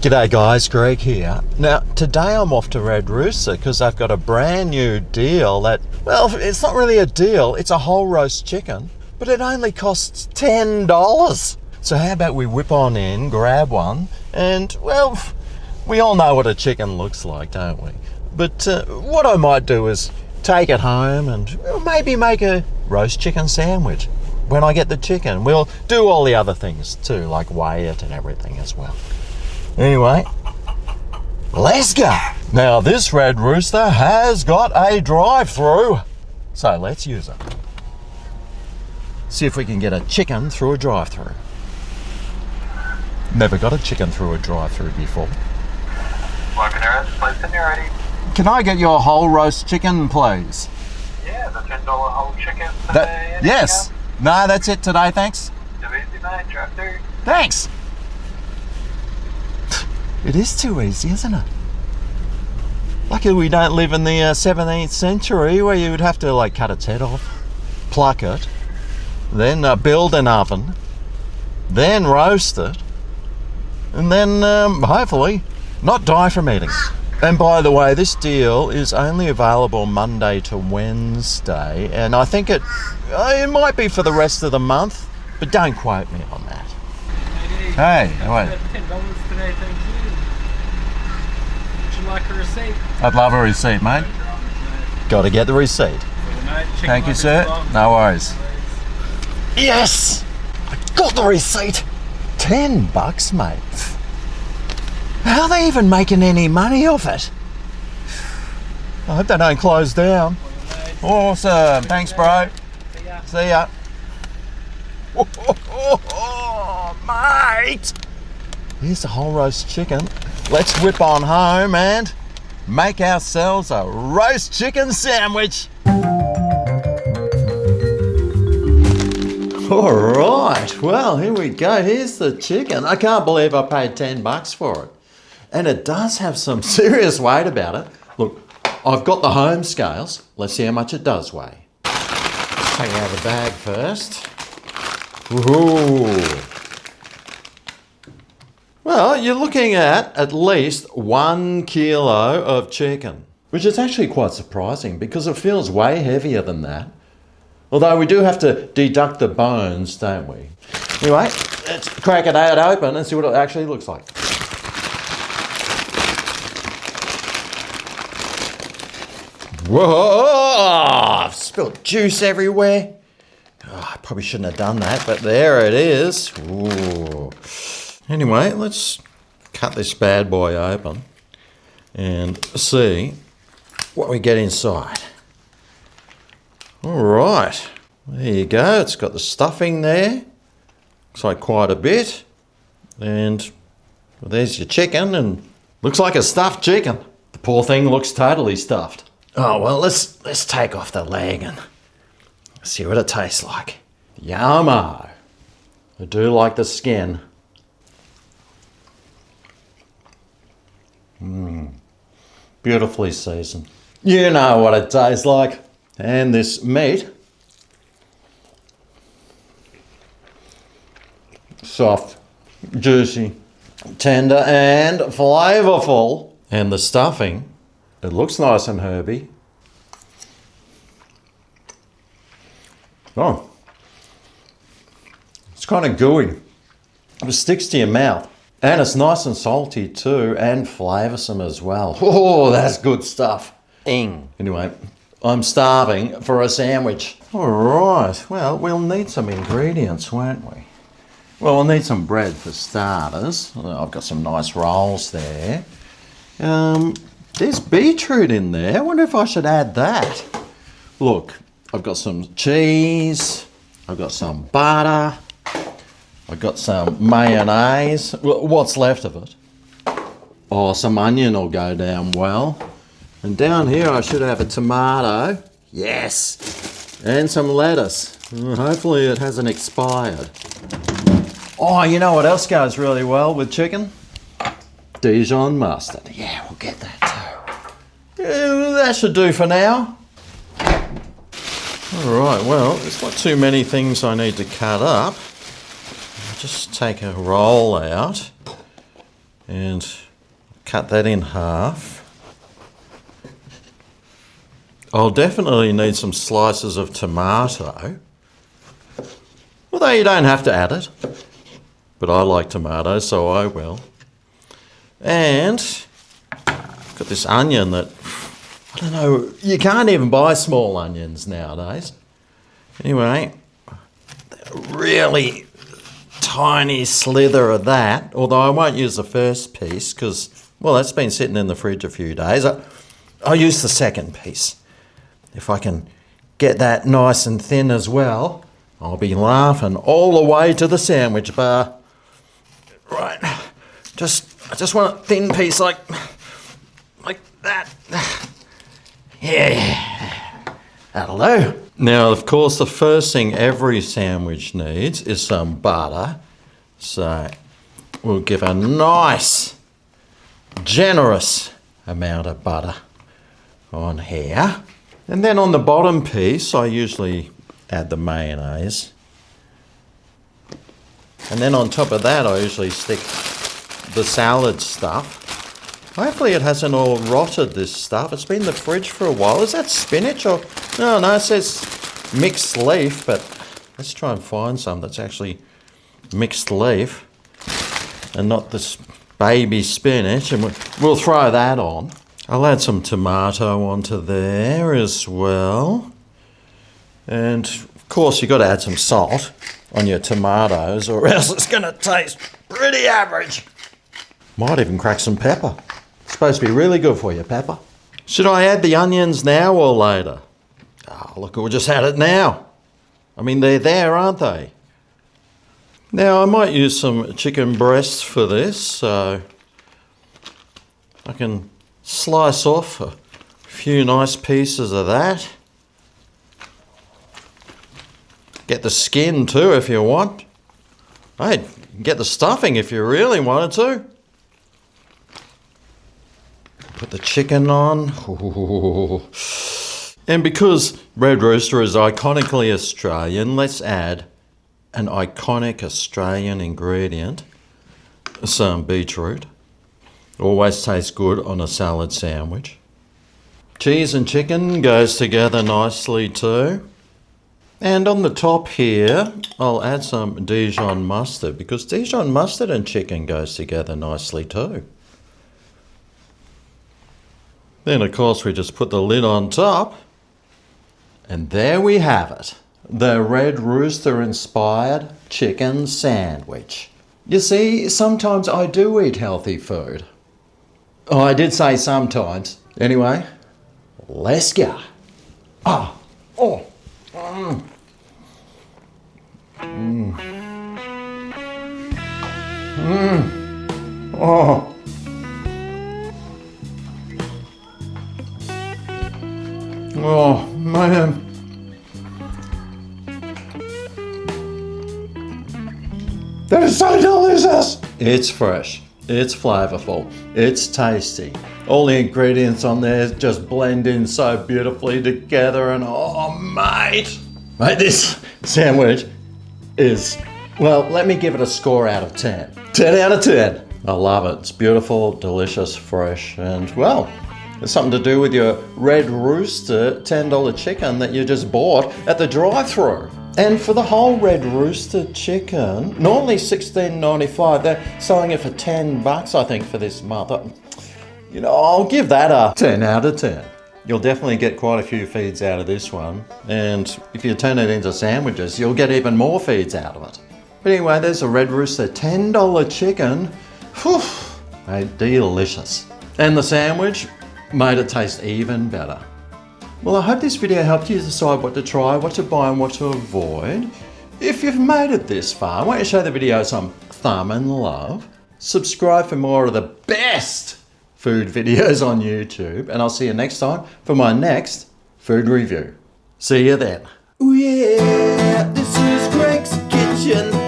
G'day guys, Greg here. Now, today I'm off to Red Rooster because I've got a brand new deal that, well, it's not really a deal, it's a whole roast chicken, but it only costs $10. So how about we whip on in, grab one, and, well, we all know what a chicken looks like, don't we? But what I might do is take it home and maybe make a roast chicken sandwich. When I get the chicken, we'll do all the other things too, like weigh it and everything as well. Anyway, let's go. Now this Red Rooster has got a drive-thru, so let's use it. See if we can get a chicken through a drive-thru. Never got a chicken through a drive-thru before. Welcome to place when you're ready. Can I get your whole roast chicken, please? Yeah, the $10 whole chicken today. Yes. No, that's it today, thanks. Too easy, mate. Drive-thru. Thanks. It is too easy, isn't it? Lucky we don't live in the 17th century where you would have to like cut its head off, pluck it, then build an oven, then roast it, and then hopefully not die from eating. And by the way, this deal is only available Monday to Wednesday, and I think it might be for the rest of the month, but don't quote me on that. Hey, wait. $10 today, thank you. Would you like a receipt? I'd love a receipt, mate. Got to get the receipt. Thank you, sir. No worries. Yes! I got the receipt. $10, mate. How are they even making any money off it? I hope they don't close down. Awesome. Thanks, bro. See ya. Oh, mate! Here's the whole roast chicken. Let's whip on home and make ourselves a roast chicken sandwich. All right, well, here we go. Here's the chicken. I can't believe I paid $10 for it. And it does have some serious weight about it. Look, I've got the home scales. Let's see how much it does weigh. Take out the bag first. Ooh. Well, you're looking at least 1 kilo of chicken, which is actually quite surprising because it feels way heavier than that. Although we do have to deduct the bones, don't we? Anyway, let's crack it out open and see what it actually looks like. Whoa! I've spilled juice everywhere. Oh, I probably shouldn't have done that, but there it is. Ooh. Anyway, let's cut this bad boy open and see what we get inside. All right, there you go. It's got the stuffing there. Looks like quite a bit. And well, there's your chicken, and looks like a stuffed chicken. The poor thing looks totally stuffed. Oh, well, let's take off the leg and see what it tastes like. Yummo. I do like the skin. Beautifully seasoned. You know what it tastes like. And this meat, soft, juicy, tender and flavourful. And the stuffing, it looks nice and herby. Oh, it's kind of gooey. It sticks to your mouth. And it's nice and salty too, and flavoursome as well. Oh, that's good stuff. Anyway, I'm starving for a sandwich. All right, well, we'll need some ingredients, won't we? Well, we'll need some bread for starters. I've got some nice rolls there. There's beetroot in there. I wonder if I should add that. Look, I've got some cheese. I've got some butter. I've got some mayonnaise. What's left of it? Oh, some onion will go down well. And down here I should have a tomato. Yes! And some lettuce. Hopefully it hasn't expired. Oh, you know what else goes really well with chicken? Dijon mustard. Yeah, we'll get that too. Yeah, that should do for now. Alright, well, there's not too many things I need to cut up. I'll just take a roll out. And cut that in half. I'll definitely need some slices of tomato. Although you don't have to add it. But I like tomatoes, so I will. And got this onion that, I don't know, you can't even buy small onions nowadays. Anyway, really tiny slither of that, although I won't use the first piece because, well, that's been sitting in the fridge a few days. I'll use the second piece. If I can get that nice and thin as well, I'll be laughing all the way to the sandwich bar. Right, I just want a thin piece like that. Yeah, that'll do. Now, of course, the first thing every sandwich needs is some butter. So we'll give a nice, generous amount of butter on here. And then on the bottom piece, I usually add the mayonnaise. And then on top of that, I usually stick the salad stuff. Hopefully it hasn't all rotted, this stuff. It's been in the fridge for a while. Is that spinach or... No, it says mixed leaf, but let's try and find some that's actually mixed leaf and not this baby spinach. And we'll throw that on. I'll add some tomato onto there as well. And of course, you've got to add some salt on your tomatoes or else it's going to taste pretty average. Might even crack some pepper. It's supposed to be really good for you, pepper. Should I add the onions now or later? Oh, look, we'll just add it now. I mean, they're there, aren't they? Now, I might use some chicken breasts for this, so I can slice off a few nice pieces of that. Get the skin too if you want. Hey, get the stuffing if you really wanted to. Put the chicken on. Ooh. And because Red Rooster is iconically Australian, let's add an iconic Australian ingredient, some beetroot. Always tastes good on a salad sandwich. Cheese and chicken goes together nicely too. And on the top here, I'll add some Dijon mustard because Dijon mustard and chicken goes together nicely too. Then of course we just put the lid on top and there we have it. The Red Rooster inspired chicken sandwich. You see, sometimes I do eat healthy food. Oh, I did say sometimes. Anyway, let's go. Oh. Mm. Mm. Mm. Oh. Oh, man. That is so delicious. It's fresh. It's flavorful. It's tasty. All the ingredients on there just blend in so beautifully together and oh, mate. Mate, this sandwich is, well, let me give it a score out of 10. 10 out of 10. I love it. It's beautiful, delicious, fresh, and well, it's something to do with your Red Rooster $10 chicken that you just bought at the drive-thru. And for the whole Red Rooster chicken, normally $16.95, they're selling it for $10, I think, for this month. You know, I'll give that a 10 out of 10. You'll definitely get quite a few feeds out of this one. And if you turn it into sandwiches, you'll get even more feeds out of it. But anyway, there's a Red Rooster $10 chicken. Whew, mate, delicious. And the sandwich made it taste even better. Well, I hope this video helped you decide what to try, what to buy and what to avoid. If you've made it this far, why don't you show the video some thumb and love. Subscribe for more of the best food videos on YouTube, and I'll see you next time for my next food review. See you then. Ooh yeah, this is Greg's Kitchen.